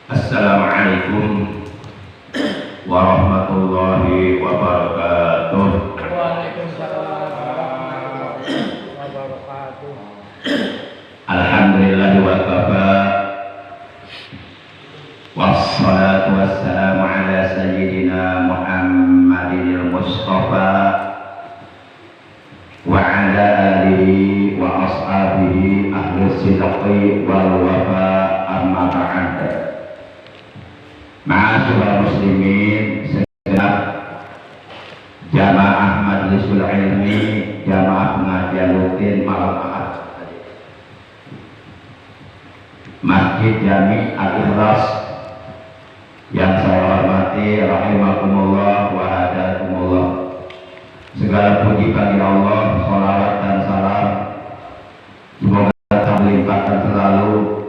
Assalamualaikum warahmatullahi wabarakatuh. Waalaikumsalam warahmatullahi wabarakatuh. Alhamdulillah wa kafa. Wassalatu wassalamu ala sayyidina Muhammadil Mustafa wa ala alihi wa ashabihi ahli sidqi wal wafa, amma ba'd. Ma'asyiral muslimin segenap jamaah majlisul ilmi, jamaah pengajian rutin malam Ahad Masjid Jami Al-Ikhlas yang saya hormati, rahimakumullah wa hadakumullah. Segala puji bagi Allah, sholawat dan salam semoga tetap melimpahkan selalu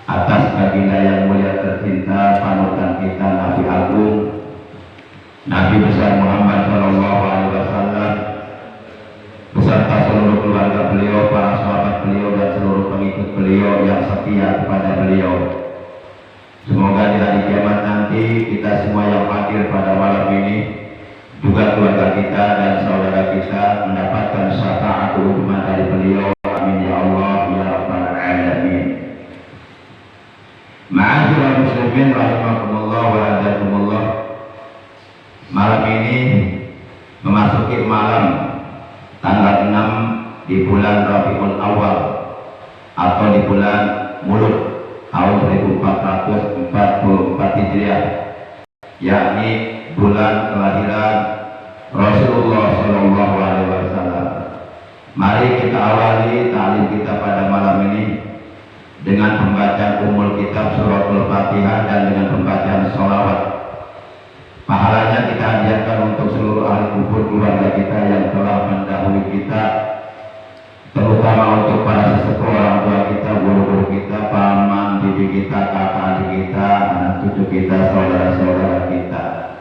atas baginda yang mulia tercinta, panutan kita Nabi Agung, Nabi besar Muhammad Shallallahu Alaihi Wasallam, beserta seluruh keluarga beliau, para sahabat beliau, dan seluruh pengikut beliau yang setia kepada beliau. Semoga di hari kiamat nanti kita semua yang hadir pada malam ini, juga keluarga kita dan saudara kita, mendapatkan syafaat umat dari beliau. Amin ya Allah ya rabbal alamin. Ma'asyiral muslimin rahimakumullah wa hadakumullah. Malam ini memasuki malam tanggal 6 di bulan Rabiul Awal atau di bulan Mulud tahun 1444 Hijriah, yakni bulan kelahiran Rasulullah Shallallahu Alaihi Wasallam. Mari kita awali ta'lim kita pada malam ini dengan pembacaan umul kitab suratul Fatihah dan dengan pembacaan sholawat. Pahalanya kita anjurkan untuk seluruh ahli kubur keluarga kita yang telah mendahului kita, terutama untuk para sesepuh orang tua kita, guru-guru kita, paman, bibi kita, kakak adik kita, anak cucu kita, saudara-saudara kita.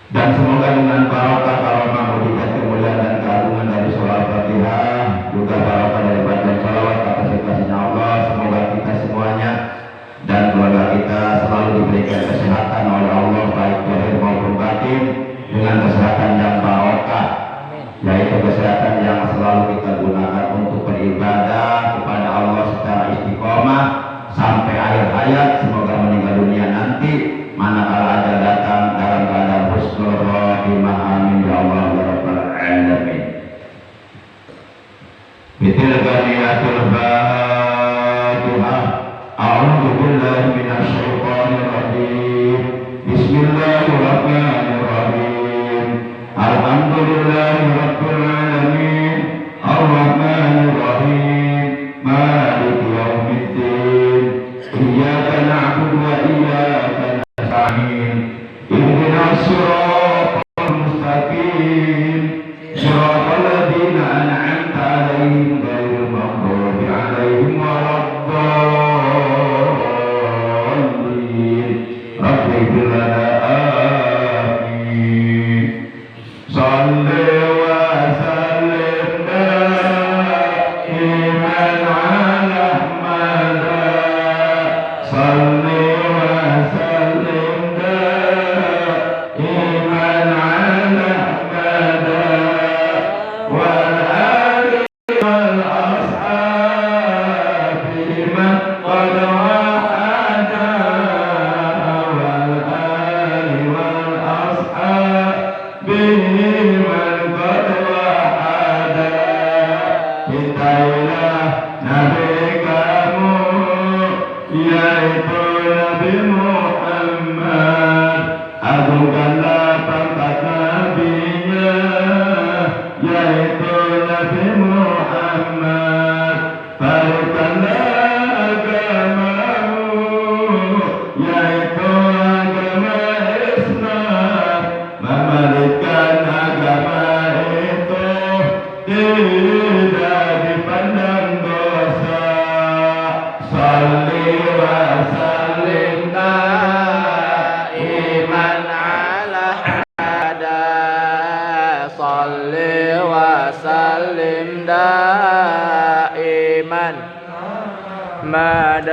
Dan semoga dengan barokah karomah mujizat kemuliaan dan keagungan dari sholawat Fatihah, juga barokah dari bacaan sholawat atas kasihnya Allah, semoga kita semuanya dan keluarga kita selalu diberikan kesehatan oleh Allah, baik zahir maupun batin, dengan kesehatan yang barokah, yaitu kesehatan yang selalu kita gunakan untuk beribadah kepada Allah secara istiqomah sampai akhir hayat. Semoga meninggal dunia nanti manakala ajal datang dalam keadaan husnul khotimah. Amin ya Allah ya rabbal alamin. Bitil ganiyatul Fatihah. A'udzu billahi minasy syaithanir rajim. Bismillahirrahmanirrahim. Alhamdulillahi rabbil alamin. Arrahmanir rahim. Maliki yaumiddin. Iyyaka na'budu wa iyyaka nasta'in. Ihdinas siratal mustaqim. Siratal ladzina an'amta 'alaihim ghairil maghdubi 'alaihim waladdallin. Rabbi ighfir lana amin. Shalli wa sallim daiman 'ala Ahmad. Shalli wa sallim daiman 'ala Ahmad wal ali wal ashabi man qad wahada wal ali wal ashabi man qad wahada. Hidayah Nabi kamu yaitu Nabi Muhammad, agungkanlah pangkat nabinya yaitu Nabi Muhammad. Berikanlah agamamu yaitu agama Islam, memalikan agama itu tidak dipandang dosa. Salli wa sallim daiman 'ala hada. Salli wa sallim daiman أحمد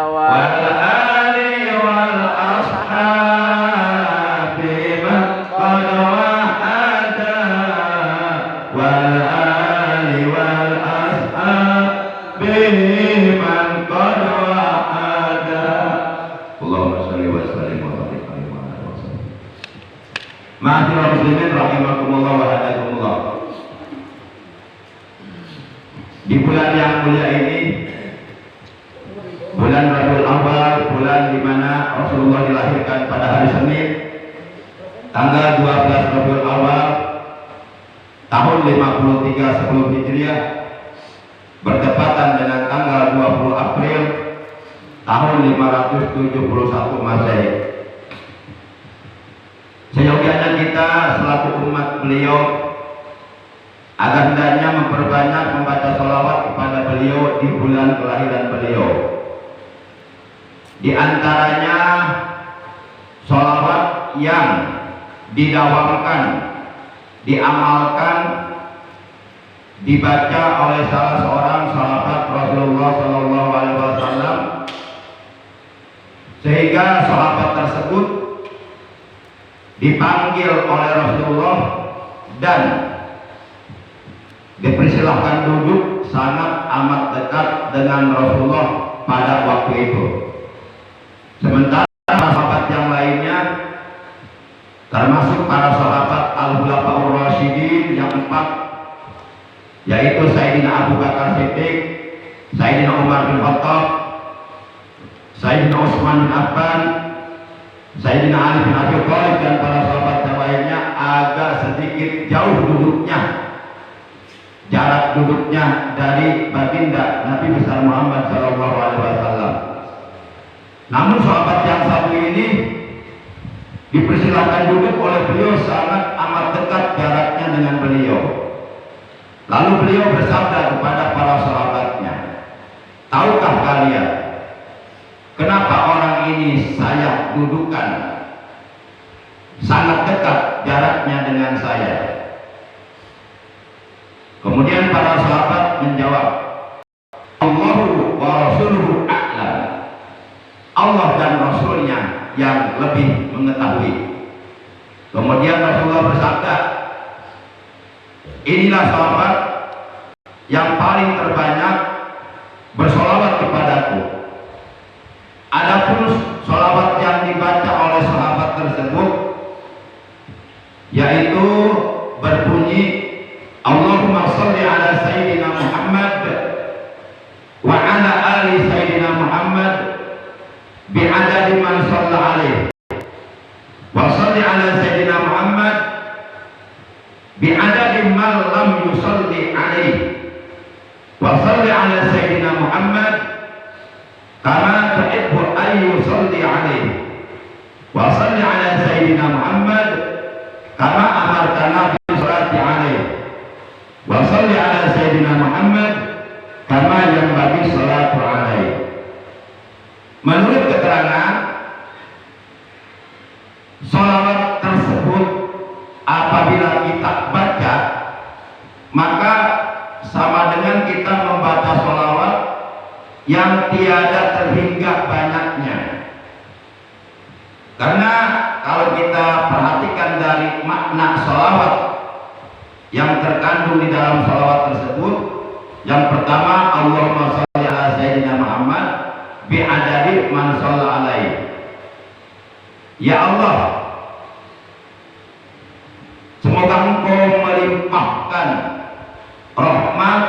والآل والأصحاب من قد وحد والآل والأصحاب من قد وحد اللهم صل وسلم وبارك عليه وعلى آله وسلم. Ma'asyiral muslimin rahimakumullah wa hadakumullah. Di bulan yang mulia ini, bulan Rabiul Awal, bulan di mana Rasulullah dilahirkan pada hari Senin, tanggal 12 Rabiul Awal, tahun 53 sebelum Hijriah, bertepatan dengan tanggal 20 April, tahun 571 Masehi. Seyogianya kita selaku umat beliau agar hendaknya memperbanyak membaca sholawat kepada beliau di bulan kelahiran beliau. Di antaranya sholawat yang didawamkan, diamalkan, dibaca oleh salah seorang sahabat Rasulullah SAW, sehingga sahabat tersebut dipanggil oleh Rasulullah dan dipersilahkan duduk sangat amat dekat dengan Rasulullah pada waktu itu. Sementara sahabat yang lainnya, termasuk para sahabat Al-Khulafaur Rasyidin yang 4, yaitu Sayyidina Abu Bakar Siddiq, Sayyidina Umar bin Khattab, Sayyidina Utsman bin Affan, Sayyidina Ali bin Abi Thalib, dan para sahabat yang lainnya agak sedikit jauh duduknya, jarak duduknya dari baginda Nabi besar Muhammad SAW. Namun sahabat yang satu ini dipersilakan duduk oleh beliau sangat amat dekat jaraknya dengan beliau. Lalu beliau bersabda kepada para sahabatnya, tahukah kalian kenapa orang ini saya dudukkan sangat dekat jaraknya dengan saya? Kemudian para sahabat menjawab, Allahu wa rasuluhu a'lam. Allah dan Rasulnya yang lebih mengetahui. Kemudian Rasulullah bersabda, inilah sahabat yang paling terbanyak bersolawat kepadaku. Adapun solawat yang dibaca oleh sahabat tersebut yaitu berbunyi, Allahumma sholli ala Sayyidina Muhammad wa ala ali Sayyidina Muhammad bi'adadi man shalla alaih wa sholli ala Sayyidina Muhammad bi'adadi man lam yusalli alaih wa sholli ala Sayyidina Muhammad kama tuhibbu an yusalli alaih wa sholli ala Sayyidina Muhammad kama amartana bi sholati alaih wa sholli ala Sayyidina Muhammad kama yanbaghi sholatu alaihi. Menurut keterangan, sholawat tersebut apabila kita baca, maka sama dengan kita membaca sholawat yang tiada terhingga banyaknya. Karena kalau kita perhatikan dari makna sholawat yang terkandung di dalam sholawat tersebut, yang pertama, Allahumma sholli ala Sayyidina Muhammad bi'adadi man shalla alaihi. Ya Allah, semoga Engkau melimpahkan rahmat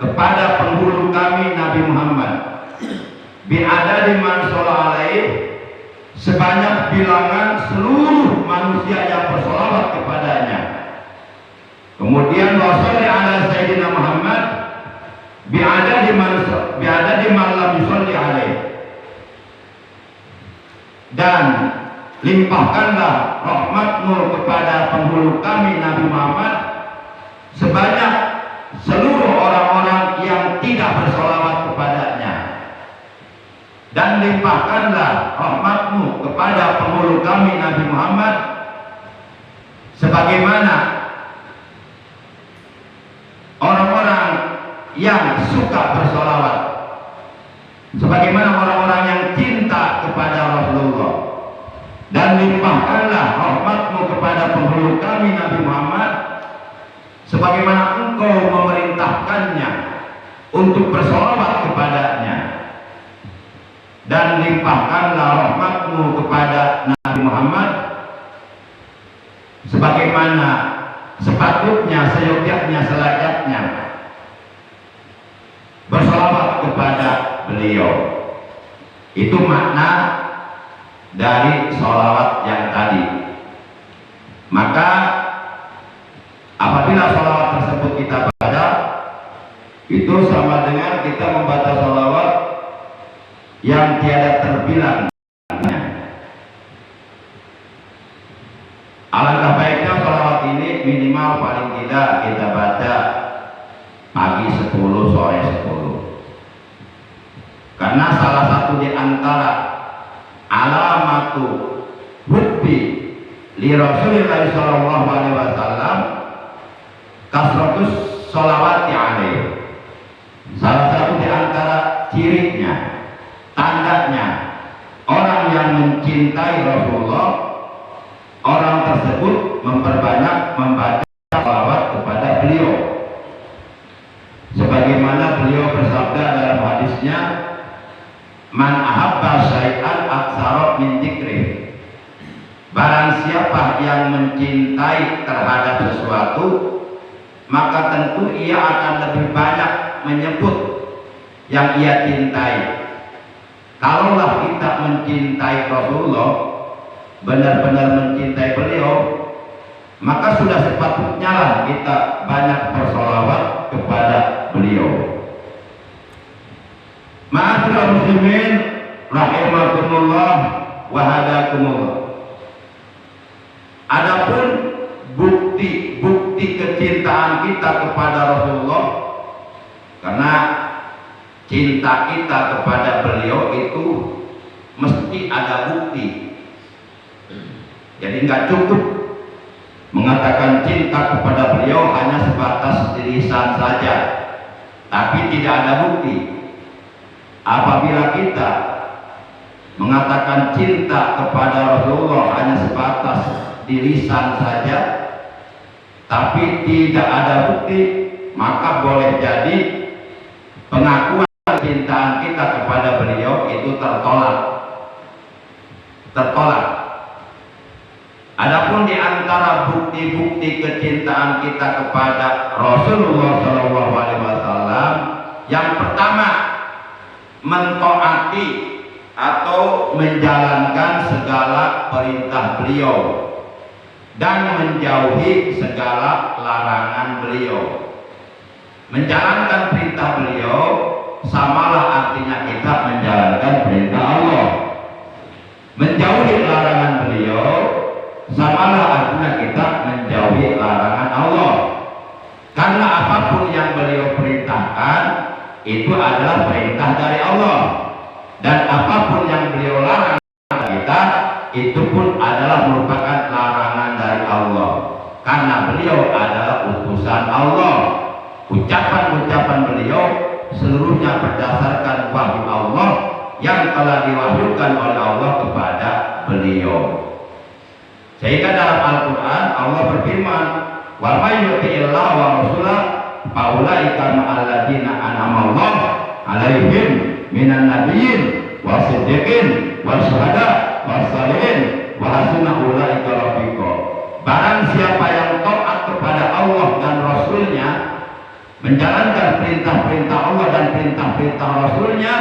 kepada penghulu kami Nabi Muhammad bi'adadi man shalla alaihi, sebanyak bilangan seluruh manusia yang bersolawat kepadanya. Kemudian wa sholli ala Sayyidina Muhammad bi'adadi man lam yusalli alaih, dan limpahkanlah rahmatmu kepada penghulu kami Nabi Muhammad sebanyak seluruh orang-orang yang tidak bersolawat kepadanya, dan limpahkanlah rahmatmu kepada penghulu kami Nabi Muhammad sebagaimana orang-orang yang suka bersolawat sebagaimana orang-orang yang cinta kepada Rasulullah, dan limpahkanlah rahmatmu kepada penghulu kami Nabi Muhammad sebagaimana engkau memerintahkannya untuk bersolawat kepadanya, dan limpahkanlah rahmatmu kepada Nabi Muhammad sebagaimana sepatutnya, seyogyanya, selayaknya bersolawat kepada beliau. Itu makna dari sholawat yang tadi. Maka apabila sholawat tersebut kita baca, itu sama dengan kita membaca sholawat yang tiada terbilang. Alangkah baiknya sholawat ini minimal paling tidak kita baca pagi 10, sore 10. Karena salah satu di antara alamatu hubbi li Rasulillah sallallahu alaihi wasallam kasratus sholawati alaihi. Salah satu di antara cirinya, tandanya orang yang mencintai Rasulullah, orang tersebut memperbanyak membaca sholawat kepada beliau. Sebagaimana beliau bersabda dalam hadisnya, man ahabba syai'an aktsara min dzikri. Barang siapa yang mencintai terhadap sesuatu, maka tentu ia akan lebih banyak menyebut yang ia cintai. Kalaulah kita mencintai Rasulullah, benar-benar mencintai beliau, maka sudah sepatutnya lah kita banyak bersolawat kepada beliau. Ma'asyiral muslimin rahimakumullah wa hadakumullah. Adapun bukti kecintaan kita kepada Rasulullah, karena cinta kita kepada beliau itu mesti ada bukti. Jadi nggak cukup mengatakan cinta kepada beliau hanya sebatas lisan saja, tapi tidak ada bukti. Apabila kita mengatakan cinta kepada Rasulullah hanya sebatas di lisan saja, tapi tidak ada bukti, maka boleh jadi pengakuan kecintaan kita kepada beliau itu tertolak. Adapun di antara bukti-bukti kecintaan kita kepada Rasulullah SAW, yang pertama, mentaati atau menjalankan segala perintah beliau dan menjauhi segala larangan beliau. Menjalankan perintah beliau samalah artinya kita menjalankan perintah Allah. Menjauhi larangan beliau samalah artinya kita menjauhi larangan Allah. Karena apapun yang beliau perintahkan itu adalah perintah dari Allah, dan apapun yang beliau larang kita itu pun adalah merupakan larangan dari Allah, karena beliau adalah utusan Allah. Ucapan-ucapan beliau seluruhnya berdasarkan wahyu Allah yang telah diwahyukan oleh Allah kepada beliau. Sehingga dalam Al-Quran Allah berfirman, wa may yuti'illah wa rasulah faulaika ma'alladzina an'ama Allah alaihim minan nabiyyin wasiddiqin wasyuhada wassalihin wa hasuna ulaika rafiqa. Barang siapa yang taat kepada Allah dan Rasulnya, menjalankan perintah-perintah Allah dan perintah-perintah Rasulnya,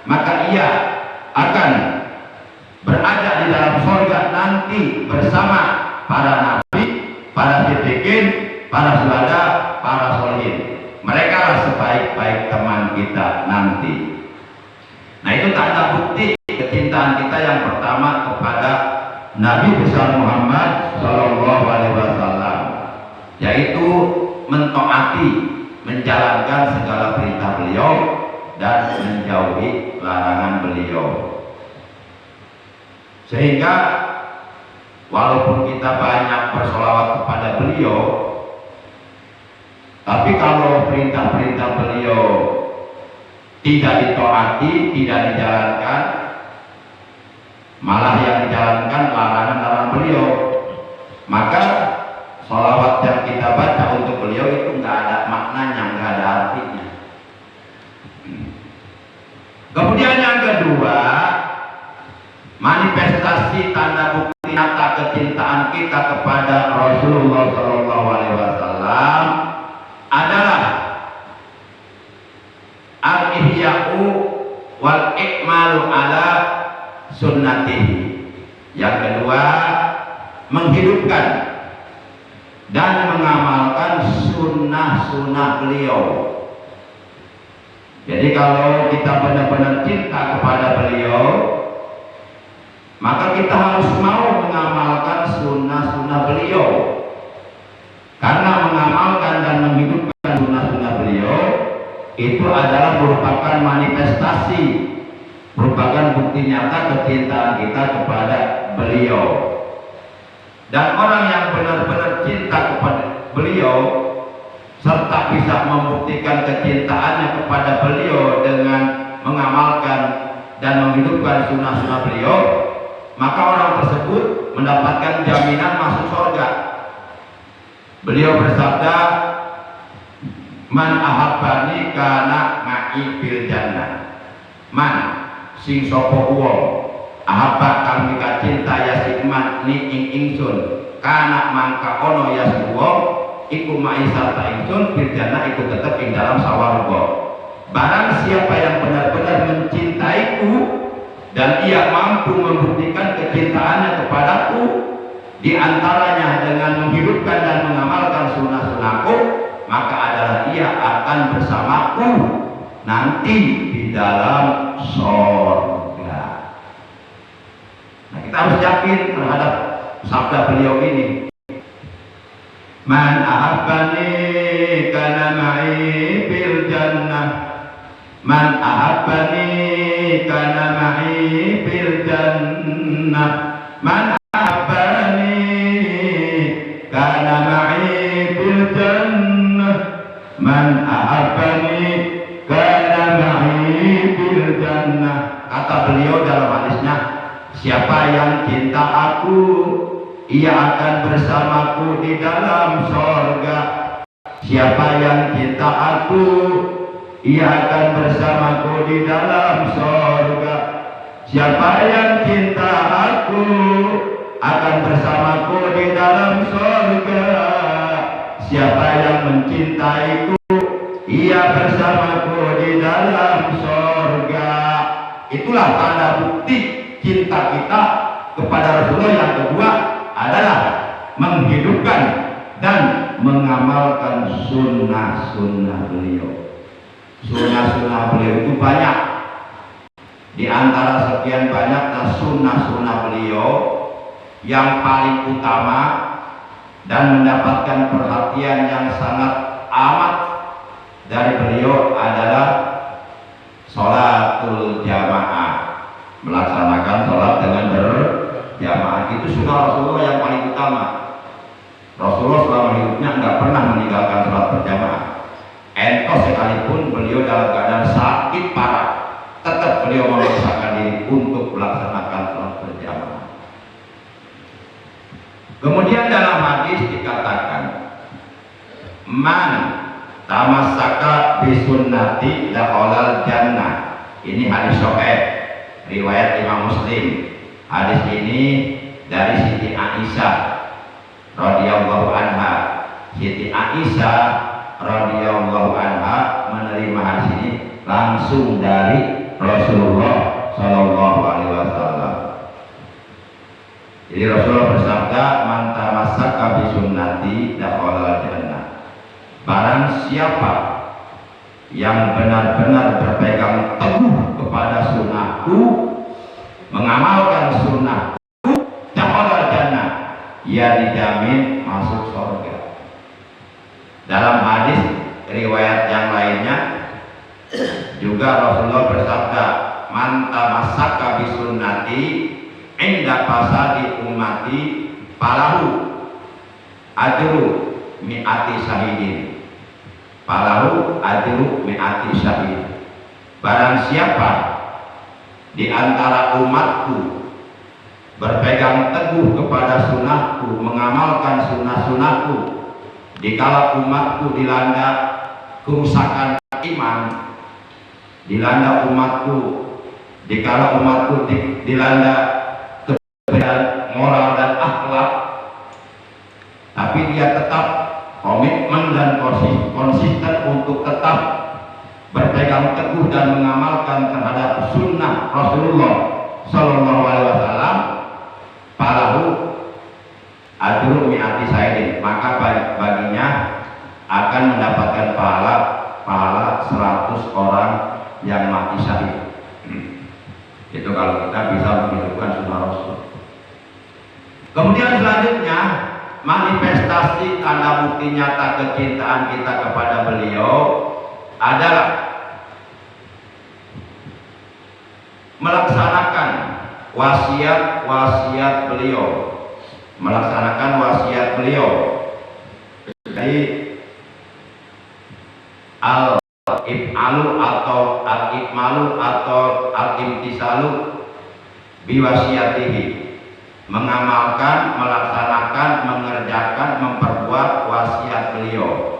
maka ia akan berada di dalam surga nanti bersama para nabi, para siddiqin, para syuhada, para sholihin. Mereka lah sebaik-baik teman kita nanti. Nah, itu tanda bukti kecintaan kita yang pertama kepada Nabi besar Muhammad Sallallahu Alaihi Wasallam, yaitu mentaati, menjalankan segala perintah beliau dan menjauhi larangan beliau. Sehingga walaupun kita banyak bersolawat kepada beliau, tapi kalau perintah-perintah beliau tidak ditaati, tidak dijalankan, malah yang dijalankan larangan-larangan beliau, maka sholawat yang kita baca untuk beliau itu nggak ada maknanya, nggak ada artinya. Kemudian yang kedua, manifestasi tanda bukti nyata kecintaan kita kepada Rasulullah SAW adalah al-ihya'u wal ikmalu ala sunnatihi. Yang kedua, menghidupkan dan mengamalkan sunnah-sunnah beliau. Jadi kalau kita benar-benar cinta kepada beliau, maka kita harus mau mengamalkan sunnah-sunnah beliau. Karena mengamalkan dan menghidupkan sunnah-sunnah beliau itu adalah merupakan manifestasi, merupakan bukti nyata kecintaan kita kepada beliau. Dan orang yang benar-benar cinta kepada beliau serta bisa membuktikan kecintaannya kepada beliau dengan mengamalkan dan menghidupkan sunnah-sunnah beliau, maka orang tersebut mendapatkan jaminan masuk surga. Beliau bersabda, man ahabbani kana ma'i fil jannah. Man sing sapa wong ahabba kang cinta ya sikman ni ing ingsun kana mangka ono ya wong iku ma'i sarta ingsun fil jannah, iku tetep ing dalam sawarga. Barang siapa yang benar-benar mencintaiku dan ia mampu membuktikan kecintaannya kepadaku, di antaranya dengan menghidupkan dan mengamalkan sunnah-sunnahku, maka adalah ia akan bersamaku nanti di dalam surga. Nah, kita harus yakin terhadap sabda beliau ini. Man ahabbani kana ma'i fil jannah. Man ahabbani kana ma'i fil jannah. Man ahabbani kana ma'i fil jannah. Man ahabbani kana ma'i fil jannah. Kata beliau dalam hadisnya, siapa yang cinta aku, ia akan bersamaku di dalam sorga. Siapa yang cinta aku, ia akan bersamaku di dalam sorga. Siapa yang cinta aku, akan bersamaku di dalam sorga. Siapa yang mencintaiku, ia bersamaku di dalam sorga. Itulah tanda bukti cinta kita kepada Rasulullah. Yang kedua adalah menghidupkan dan mengamalkan sunnah-sunnah beliau. Sunnah-sunnah beliau itu banyak. Di antara sekian banyaknya sunnah-sunnah beliau, yang paling utama dan mendapatkan perhatian yang sangat amat dari beliau adalah sholatul jamaah. Melaksanakan sholat dengan berjamaah itu sunnah Rasulullah yang paling utama. Rasulullah selama hidupnya nggak pernah meninggalkan sholat berjamaah. Entos sekalipun beliau dalam keadaan sakit parah, tetap beliau memaksakan diri untuk melaksanakan sholat berjamaah. Kemudian dalam hadis dikatakan, man tamassaka bisunnati dakhalal jannah. Ini hadis sahih riwayat Imam Muslim. Hadis ini dari Siti Aisyah radhiyallahu anha. Siti Aisyah radhiyallahu anha menerima hadis ini langsung dari Rasulullah sallallahu alaihi wasallam. Jadi Rasulullah bersabda, man tamassaka bi sunnati dakhalal jannah. Barang siapa yang benar-benar berpegang teguh kepada sunnahku, mengamalkan sunnahku, dakhalal jannah, ia dijamin masuk surga. Dalam hadis riwayat yang lainnya juga Rasulullah bersabda, man tamassaka bi sunnati inda fasadi ummati falahu ajru mi'ati syahidin. Falahu ajru mi'ati syahid. Barang siapa di antara umatku berpegang teguh kepada sunnahku, mengamalkan sunnah-sunnahku, dikala umatku dilanda kerusakan iman, dilanda umatku, dikala umatku dilanda keberadaan moral dan akhlak, tapi dia tetap komitmen dan konsisten untuk tetap berpegang teguh dan mengamalkan terhadap sunnah Rasulullah Sallallahu Alaihi Wasallam, falahu ajru mi'ati syahidin, maka baginya akan mendapatkan pahala 100 orang yang mati syahid. Itu kalau kita bisa menghidupkan sunnah Rasul. Kemudian selanjutnya, manifestasi tanda bukti nyata kecintaan kita kepada beliau adalah melaksanakan wasiat beliau, melaksanakan wasiat beliau. Jadi al-if'alu atau al-ikmalu atau al-imtisalu biwasiyatihi, mengamalkan, melaksanakan, mengerjakan, memperbuat wasiat beliau.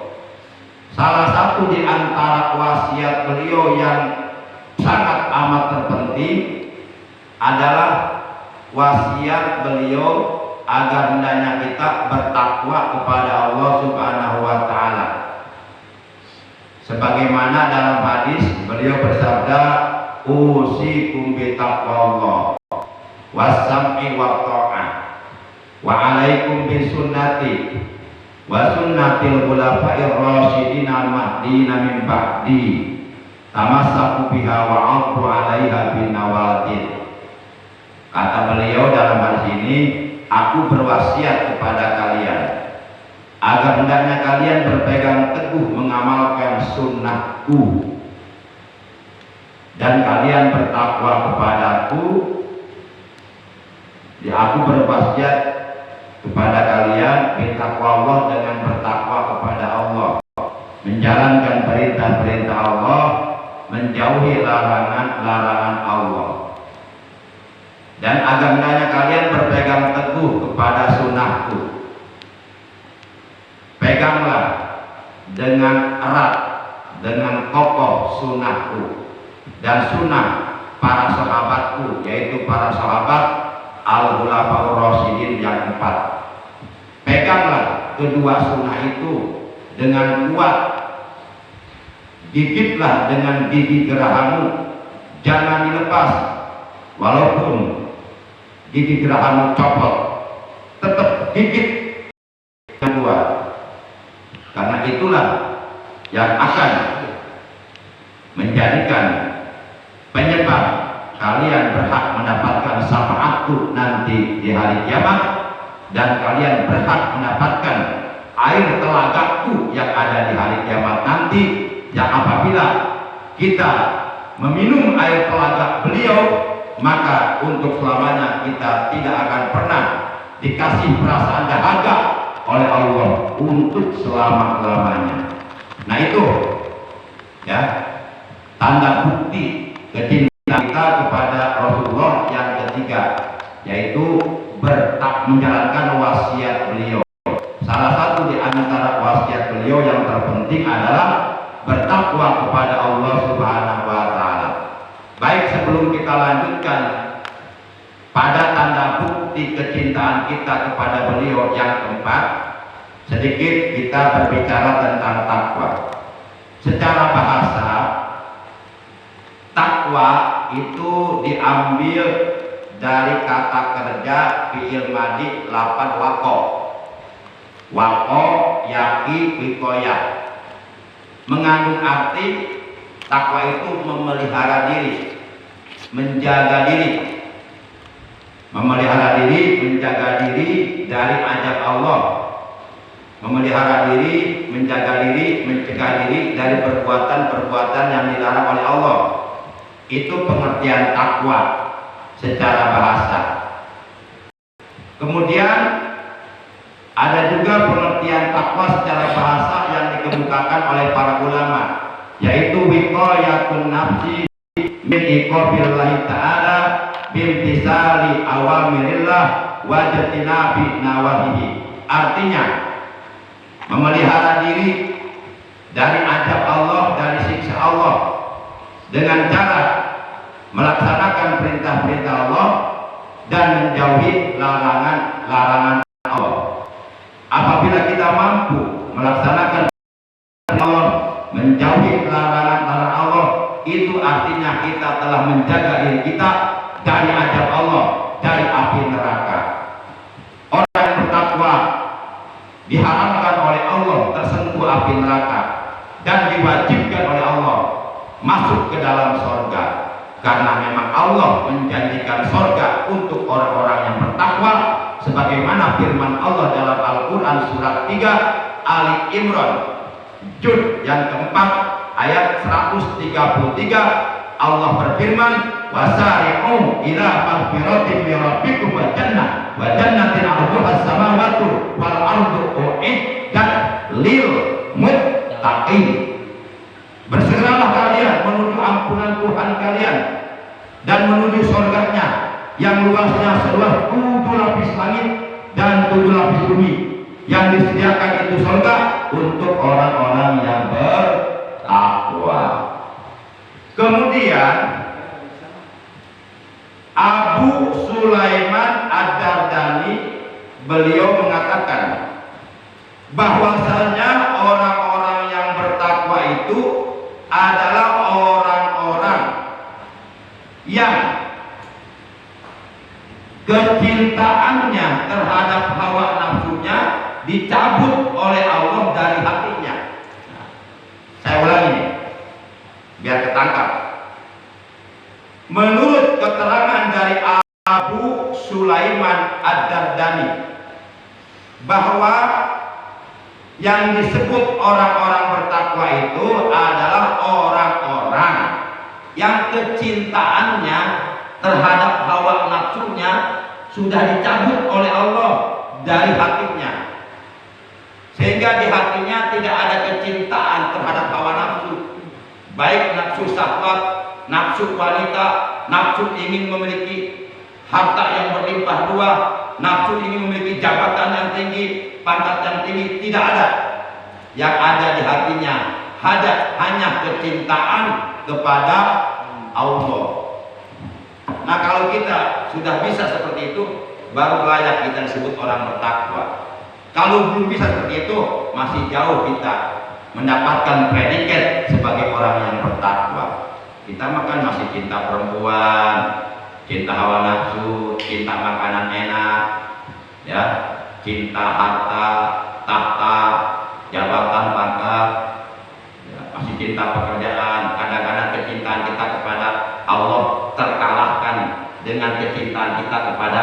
Salah satu di antara wasiat beliau yang sangat amat terpenting adalah wasiat beliau agar hendaknya kita bertakwa kepada Allah Subhanahu wa taala. Sebagaimana dalam hadis beliau bersabda, "Usikum bi taqwallah was-sam'i wa ta'ah wa 'alaikum bi sunnati wa sunnatil khulafa'ir rasyidin al-mahdiyyin min ba'di tamassaku biha wa 'addu 'alaiha bin nawajid." Kata beliau dalam hadis ini, aku berwasiat kepada kalian agar hendaknya kalian berpegang teguh mengamalkan sunnahku dan kalian bertakwa kepadaku. Aku berwasiat kepada kalian bertakwa Allah dengan bertakwa kepada Allah, menjalankan perintah-perintah Allah, menjauhi larangan-larangan Allah, dan agar hendaknya kalian berpegang teguh kepada sunnahku. Peganglah dengan erat, dengan kokoh sunnahku dan sunnah para sahabatku, yaitu para sahabat al-khulafaur rasyidin yang 4. Peganglah kedua sunnah itu dengan kuat, gigitlah dengan gigi gerahammu, jangan dilepas. Walaupun gigi gerahammu copot, tetap gigit yang kuat, karena itulah yang akan menjadikan penyebab kalian berhak mendapatkan syafaatku nanti di hari kiamat, dan kalian berhak mendapatkan air telagaku yang ada di hari kiamat nanti, yang apabila kita meminum air telaga beliau, maka untuk selamanya kita tidak akan pernah dikasih perasaan dahaga oleh Allah untuk selama-lamanya. Nah itu ya tanda bukti kecintaan kita kepada Rasulullah yang ketiga, yaitu menjalankan wasiat beliau. Salah satu di antara wasiat beliau yang terpenting adalah bertakwa kepada Allah Subhanahu wa taala. Baik, sebelum kita lanjutkan pada tanda bukti kecintaan kita kepada beliau yang keempat, sedikit kita berbicara tentang takwa. Secara bahasa, takwa itu diambil dari kata kerja fi'il madhi 8 waqo. Waqo, yaqi, wikoyah. Mengandung arti takwa itu memelihara diri, menjaga diri, memelihara diri, menjaga diri dari azab Allah, memelihara diri, menjaga diri, mencegah diri dari perbuatan-perbuatan yang dilarang oleh Allah. Itu pengertian takwa secara bahasa. Kemudian ada juga pengertian takwa secara bahasa yang dikemukakan oleh para ulama, yaitu wiqayatun nafsi min iqabillahi ta'ala bimtisali awamirillah wajatinabi nawahihi. Artinya memelihara diri dari azab Allah, dari siksa Allah dengan cara melaksanakan perintah-perintah Allah dan menjauhi larangan-larangan Allah. Apabila kita mampu melaksanakan Allah, menjauhi larangan-larangan Allah, itu artinya kita telah menjaga diri kita dari azab Allah, dari api neraka. Orang yang bertakwa diharamkan oleh Allah tersentuh api neraka dan diwajibkan oleh Allah masuk ke dalam sorga, karena memang Allah menjanjikan sorga untuk orang-orang yang bertakwa, sebagaimana firman Allah dalam Al-Quran surat 3 Ali Imran juz yang keempat ayat 133. Allah berfirman, wasari'u ila maghfiratin min rabbikum wa jannatin 'arduha as-samawati wal ardu u'iddat lil muttaqin. Bersegeralah kalian menuju ampunan Tuhan kalian dan menuju surganya yang luasnya seluas 7 lapis langit dan 7 lapis bumi, yang disediakan itu surga untuk orang-orang yang bertakwa. Kemudian Abu Sulaiman Ad-Dardani beliau mengatakan bahwasanya orang-orang yang bertakwa itu adalah orang-orang yang kecintaannya terhadap hawa nafsunya dicabut oleh Allah dari hatinya. Saya ulangi nih, biar ketangkap. Menurut keterangan dari Abu Sulaiman Ad-Dardani bahwa yang disebut orang-orang bertakwa itu adalah orang-orang yang kecintaannya terhadap hawa nafsunya sudah dicabut oleh Allah dari hatinya, sehingga di hatinya tidak ada kecintaan terhadap hawa nafsu, baik nafsu syahwat, nafsu wanita, nafsu ingin memiliki harta yang berlimpah ruah, nafsu ingin memiliki jabatan yang tinggi, pangkat yang tinggi, tidak ada. Yang ada di hatinya hanya kecintaan kepada Allah. Nah, kalau kita sudah bisa seperti itu, baru layak kita disebut orang bertakwa. Kalau belum bisa seperti itu, masih jauh kita mendapatkan predikat sebagai orang yang bertakwa. Kita makan masih cinta perempuan, cinta hawa nafsu, cinta makanan enak, ya, cinta harta, tahta, jabatan, pangkat, ya, masih cinta pekerjaan. Kadang-kadang kecintaan kita kepada Allah terkalahkan dengan kecintaan kita kepada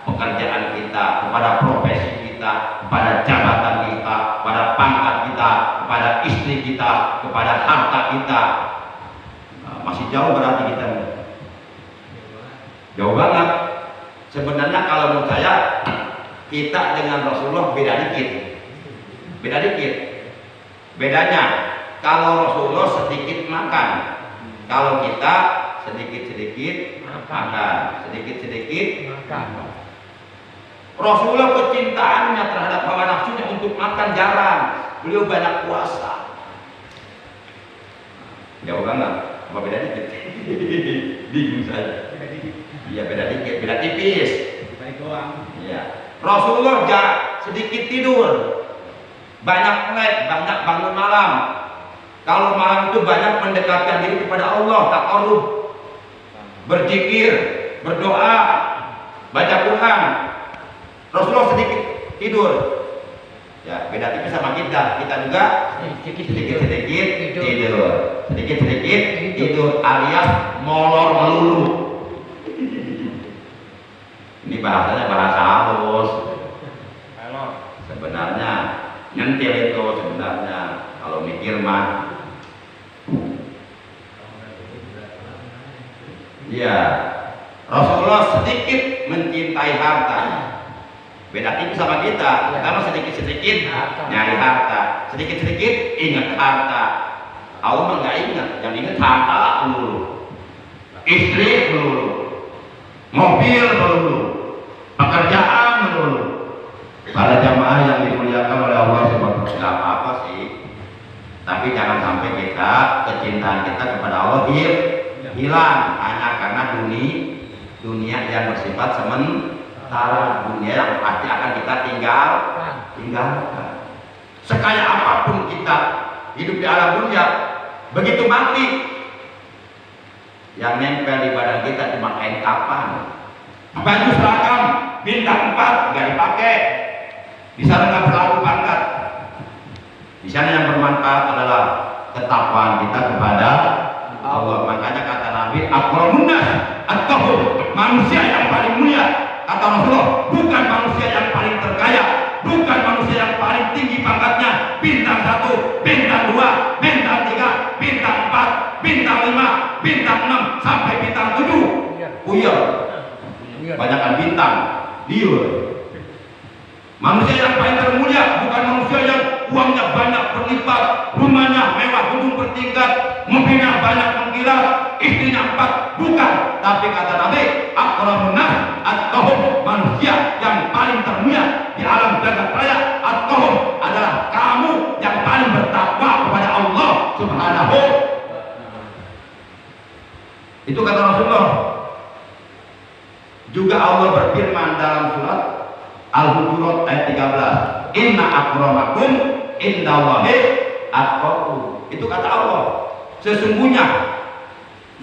pekerjaan kita, kepada profesi kita, kepada jabatan kita, kepada pangkat kita, kepada istri kita, kepada harta kita. Masih jauh berarti kita, jauh banget. Sebenarnya kalau menurut saya kita dengan Rasulullah beda dikit. Bedanya kalau Rasulullah sedikit makan, kalau kita sedikit-sedikit makan, sedikit-sedikit makan. Rasulullah kecintaannya terhadap hawa nafsunya untuk makan jarang, beliau banyak puasa. Jauh banget. Apa beda dikit? Bingung saya. Iya, beda dikit, beda tipis. Iya. Rasulullah sedikit tidur, banyak melek, banyak bangun malam. Kalau malam itu banyak mendekatkan diri kepada Allah, taqarrub, berzikir, berdoa, baca Quran. Rasulullah sedikit tidur. Ya, beda tipis sama kita. Kita juga sedikit-sedikit tidur. Sedikit-sedikit tidur alias molor melulu. Ini bahasanya bahasa halus. Sebenarnya nyentil itu sebenarnya kalau mikir mah. Iya. Rasulullah sedikit mencintai harta. Beda tipis sama kita. Kita mah sedikit-sedikit nyari harta, sedikit-sedikit ingat harta. Allah mah nggak ingat, yang ingat harta dulu. istri melulu, mobil melulu, pekerjaan melulu. Para jamaah yang dimuliakan oleh Allah Subhanahu wa taala, apa sih? Tapi jangan sampai kita kecintaan kita kepada Allah hilang hanya karena dunia yang bersifat sementara, dunia yang pasti akan kita tinggalkan. Sekaya apapun kita hidup di alam dunia, begitu mati yang nempel di badan kita cuma kain kapan, baju seragam bintang 4 nggak dipakai, di sana nggak berlaku pangkat. Di sana yang bermanfaat adalah ketakwaan kita kepada Allah. Makanya kata Nabi, akramun nas at-taqwa, manusia yang paling mulia kata Rasulullah bukan manusia yang paling terkaya, bukan manusia yang paling tinggi pangkatnya, bintang 1, bintang 2, bintang 3, bintang 4, bintang 5, bintang 6 sampai bintang 7. Uyar. Banyakkan bintang. Dia. Manusia yang paling termulia bukan manusia yang uangnya banyak berlipat, rumahnya mewah gedung bertingkat, mobilnya banyak mengkilat, istrinya 4, bukan. Tapi kata Nabi, akramun nas at-taqwa, manusia yang paling termulia di alam jagat raya at-taqwa adalah kamu yang paling bertakwa kepada Allah Subhanahu. Itu kata Rasulullah. Juga Allah berfirman dalam surat Al-Hujurat ayat 13, inna akramakum indallahi atqakum. Itu kata Allah, sesungguhnya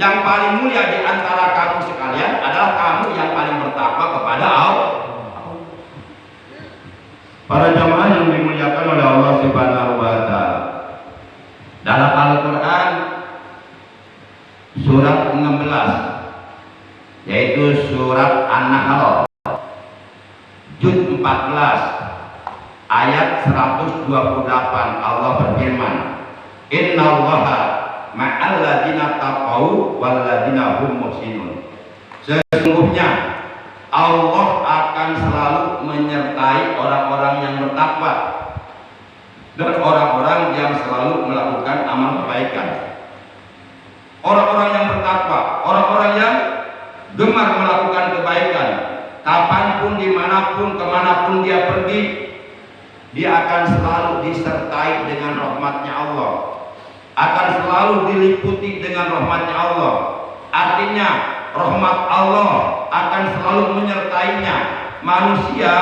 yang paling mulia di antara kamu sekalian adalah kamu yang paling bertakwa kepada Allah. Para jamaah yang dimuliakan oleh Allah Subhanahu wa taala, dalam Al-Qur'an surat 16 yaitu surat An-Nahl juz 14 ayat 128, Allah berfirman, innallaha ma'al ladzina taqau wal ladzina hum muhsinun. Sesungguhnya Allah akan selalu menyertai orang-orang yang bertakwa dan orang-orang yang selalu melakukan amal kebaikan. Orang-orang yang bertakwa, orang-orang yang gemar melakukan kebaikan, kapanpun, dimanapun, kemanapun dia pergi, dia akan selalu disertai dengan rahmatnya Allah, akan selalu diliputi dengan rahmatnya Allah. Artinya rahmat Allah akan selalu menyertainya. Manusia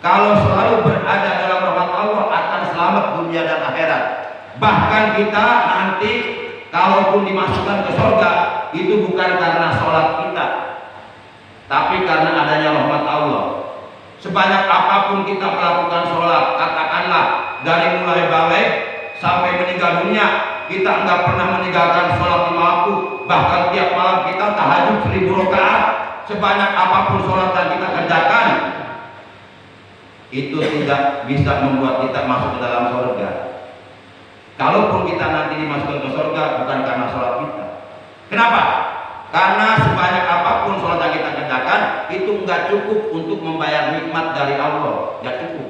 kalau selalu berada dalam rahmat Allah akan selamat dunia dan akhirat. Bahkan kita nanti kalaupun dimasukkan ke surga itu bukan karena sholat kita, tapi karena adanya rahmat Allah. Sebanyak apapun kita melakukan sholat, katakanlah dari mulai balik sampai meninggal dunia, kita enggak pernah meninggalkan sholat 5 waktu. Bahkan tiap malam kita tahajud 1000 rakaat. Sebanyak apapun sholat yang kita kerjakan, itu tidak bisa membuat kita masuk ke dalam surga. Kalaupun kita nanti dimasukkan ke surga bukan karena sholat kita. Kenapa? Karena sebanyak apapun sholat yang kita kerjakan itu nggak cukup untuk membayar nikmat dari Allah, nggak cukup.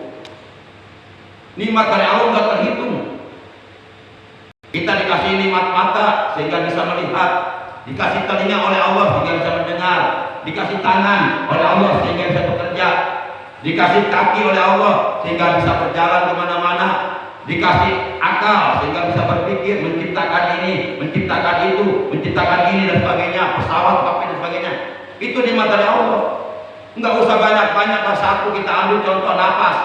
Nikmat dari Allah nggak terhitung. Kita dikasih nikmat mata sehingga bisa melihat, dikasih telinga oleh Allah sehingga bisa mendengar, dikasih tangan oleh Allah sehingga bisa bekerja, dikasih kaki oleh Allah sehingga bisa berjalan kemana-mana, dikasih akal sehingga bisa berpikir, menciptakan ini, menciptakan itu, menciptakan ini dan sebagainya, pesawat, kapal dan sebagainya. Itu nikmat dari Allah. Enggak usah banyak-banyak, satu kita ambil contoh napas.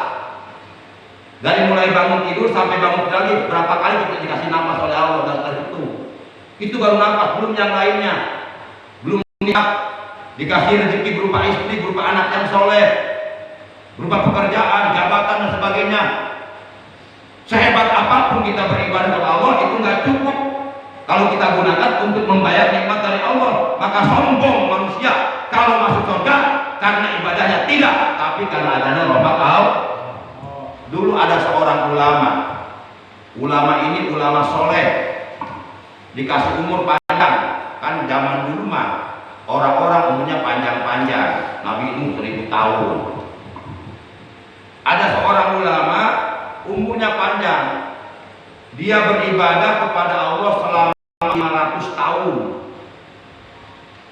Dari mulai bangun tidur sampai bangun lagi, berapa kali kita dikasih napas oleh Allah dan terhitung. Itu baru napas, belum yang lainnya. Belum dikasih rezeki berupa istri, berupa anak yang soleh, berupa pekerjaan, jabatan dan sebagainya. Sehebat apapun kita beribadah kepada Allah itu nggak cukup kalau kita gunakan untuk membayar nikmat dari Allah. Maka sombong manusia kalau masuk surga karena ibadahnya tidak, tapi karena adanya rahmat Allah. Dulu ada seorang ulama ini ulama soleh, dikasih umur panjang. Kan zaman dulu mah orang-orang umurnya panjang-panjang, Nabi Nuh 1000 tahun. Ada seorang ulama umurnya panjang, dia beribadah kepada Allah selama 500 tahun.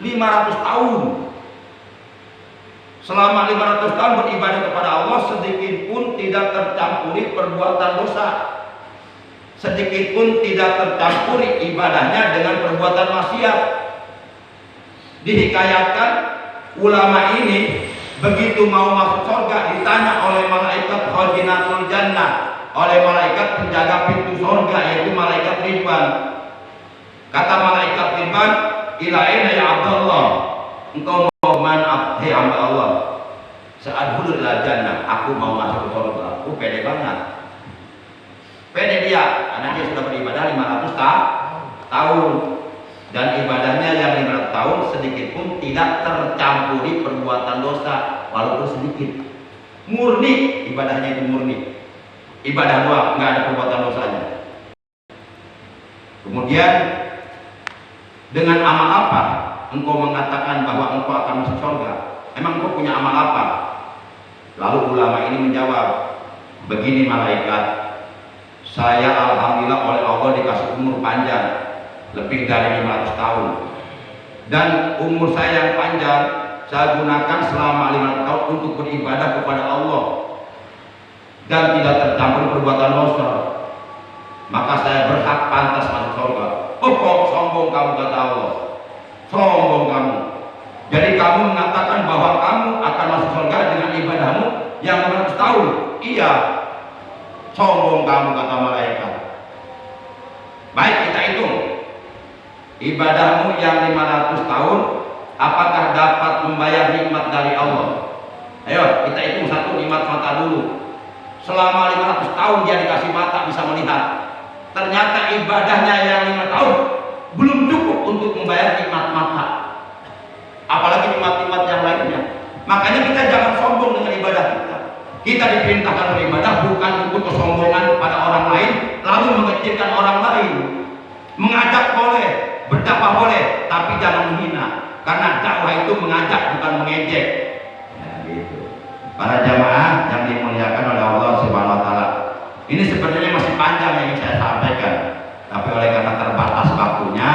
500 tahun. Selama 500 tahun beribadah kepada Allah, sedikit pun tidak tercampuri perbuatan dosa. Sedikit pun tidak tercampuri ibadahnya dengan perbuatan maksiat. Dihikayatkan ulama ini begitu mau masuk surga ditanya oleh malaikat khazinatul jannah, oleh malaikat penjaga pintu surga, yaitu malaikat Ridwan. Kata malaikat Ridwan, ila aina ya Abdullah, engkau mau mana? Hei hamba Allah, sa'adkhulul jannah, aku mau masuk ke surga. Aku pede banget. Pede dia, karena dia sudah beribadah 500 tahun. Dan ibadahnya yang 500 tahun sedikit pun tidak tercampuri perbuatan dosa, walaupun sedikit. Murni, ibadahnya itu murni. Ibadah doang, nggak ada perbuatan dosanya. Kemudian dengan amal apa engkau mengatakan bahwa engkau akan masuk surga? Emang engkau punya amal apa? Lalu ulama ini menjawab, begini malaikat, saya alhamdulillah oleh Allah dikasih umur panjang, lebih dari 500 tahun. Dan umur saya yang panjang, saya gunakan selama 500 tahun untuk beribadah kepada Allah dan tidak tercampur perbuatan dosa. Maka saya berhak pantas masuk surga. Oh kok sombong kamu, kata Allah. Sombong kamu. Jadi kamu mengatakan bahwa kamu akan masuk surga dengan ibadahmu yang 500 tahun. Iya. Sombong kamu, kata malaikat. Baik, kita hitung. Ibadahmu yang 500 tahun, apakah dapat membayar nikmat dari Allah? Ayo, kita hitung satu nikmat mata dulu. Selama 500 tahun dia dikasih mata bisa melihat. Ternyata ibadahnya yang 5 tahun belum cukup untuk membayar nikmat mata, apalagi nikmat-nikmat yang lainnya. Makanya kita jangan sombong dengan ibadah kita. Kita diperintahkan beribadah bukan untuk kesombongan kepada orang lain lalu mengecilkan orang lain. Mengajak boleh, berdakwah boleh, tapi jangan menghina, karena dakwah itu mengajak bukan mengejek. Nah, gitu. Para jamaah yang dimuliakan oleh Allah Subhanahu wa taala. Ini sebenarnya masih panjang yang ingin saya sampaikan, tapi oleh karena terbatas waktunya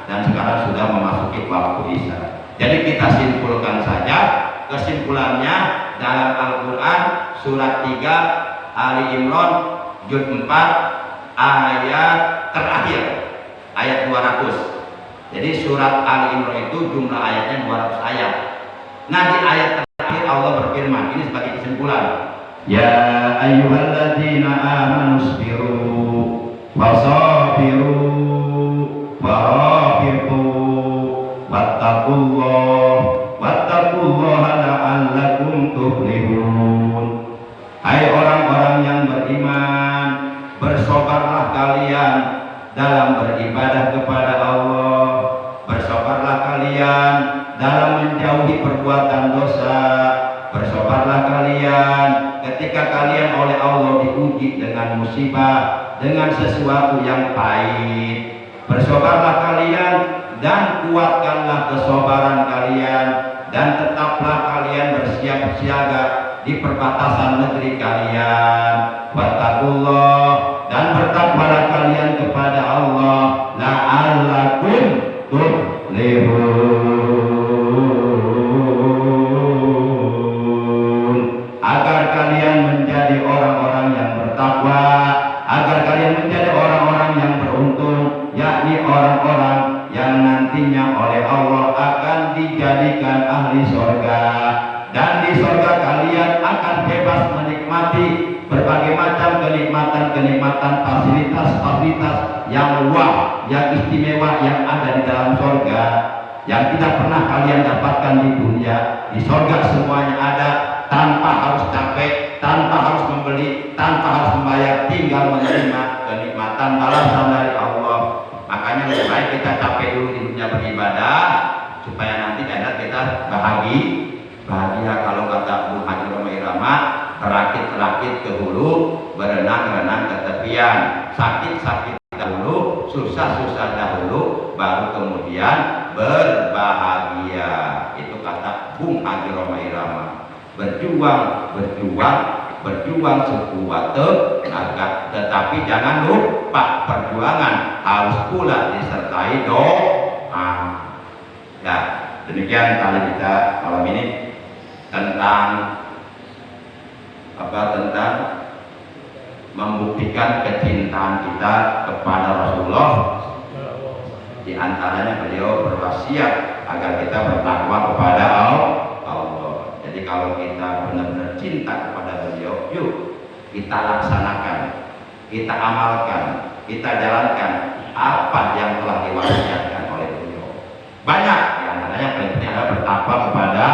dan sekarang sudah memasuki waktu Isya. Jadi kita simpulkan saja, kesimpulannya dalam Al-Qur'an surat 3 Ali Imran juz 4 ayat terakhir, ayat 200. Jadi surat Ali Imran itu jumlah ayatnya 200 ayat. Nah, di ayat terakhir Allah berfirman, ini sebagai kesimpulan, ya ayyuhalladzina amanu sabiru wasabiru warabitu wattaqullaha la'allakum tuflihun. Hai orang-orang yang beriman, bersabarlah kalian dalam beribadah kepada Allah, bersabarlah kalian dalam menjauhi perbuatan dosa, bersabarlah kalian ketika kalian oleh Allah diuji dengan musibah, dengan sesuatu yang pahit. Bersabarlah kalian dan kuatkanlah kesabaran kalian, dan tetaplah kalian bersiap siaga di perbatasan negeri kalian. Wattaqullah, dan bertakwalah kalian kepada Allah, la'allakum tuflihun, agar kalian menjadi orang-orang yang bertakwa, agar kalian menjadi orang-orang yang beruntung, yakni orang-orang yang nantinya oleh Allah akan dijadikan ahli surga. Dan di surga kalian akan bebas menikmati berbagai macam kenikmatan-kenikmatan, fasilitas-fasilitas yang luar, yang istimewa yang ada di dalam surga, yang tidak pernah kalian dapatkan di dunia. Di surga semuanya ada, tanpa harus capek, tanpa harus membeli, tanpa harus membayar, tinggal menerima kenikmatan balasan dari Allah. Makanya lebih baik kita capek dulu di dunia beribadah, supaya nanti akhirat kita bahagia. Kalau kata Bung Haji Roma Irama, rakit-rakit ke hulu, berenang-renang ke tepian, sakit-sakit dahulu, susah-susah dahulu, baru kemudian berbahagia. Itu kata Bung Haji Roma Irama. Berjuang sekuat tenaga, tetapi jangan lupa perjuangan harus pula disertai doa. Ya, demikian tali kita malam ini tentang tentang membuktikan kecintaan kita kepada Rasulullah. Di antaranya beliau berwasiat agar kita bertakwa kepada Allah. Jadi kalau kita benar-benar cinta kepada beliau, yuk kita laksanakan, kita amalkan, kita jalankan apa yang telah diwasiatkan oleh beliau. Banyak, di antaranya paling penting adalah bertakwa kepada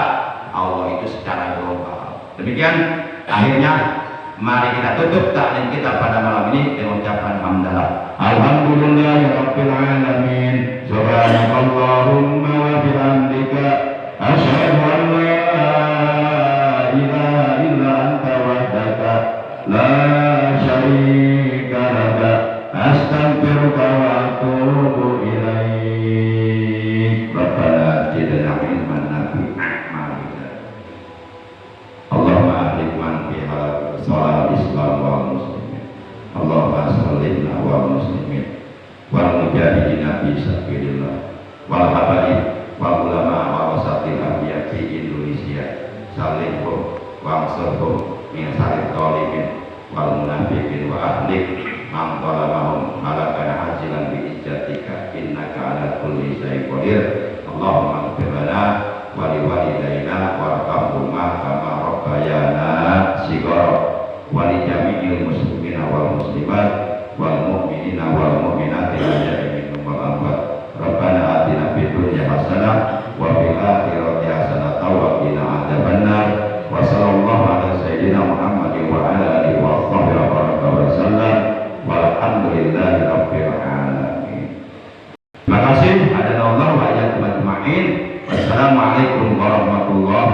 Allah itu secara global. Demikian akhirnya mari kita tutup taklim kita pada malam ini dengan ucapan hamdalah. Alhamdulillahirabbil alamin. Subhanakallahumma wa bihamdika asyhadu an la ilaha illa anta wahdaka la syarika laka astaghfiruka wa atubu ilaik. Rabbana zidna ilman nafi'an. Allahumma ahlik man fiha salat Islam wal muslimin. Allahumma sallimna wal muslimin wal mujahidina fi sabilillah wal habaib wal ulama wa wasatil anbiya fi Indonesia. Salimhum wa ansurhum min salit zalimin wal munafiqin wa ahlik man zalamahum malakana hajilan bi izzatika innaka ala kulli syai'in qadir. Allahumma ighfir lana wa li walidayna warhamhuma kama rabbayana shighara wa li jami'il muslimina wal muslimat wal mu'minina wal mu'minati al-ahya'i minhum wal amwat. Rabbana atina fid dunya hasanah wa fil akhirati hasanah wa qina adzabannar. Wa sallallahu ala sayyidina Muhammadin wa ala alihi wa sahbihi wa sallam walhamdulillahi rabbil alamin. Terima kasih. Ada Allah wa iyyakum ajma'in. Wassalamualaikum warahmatullahi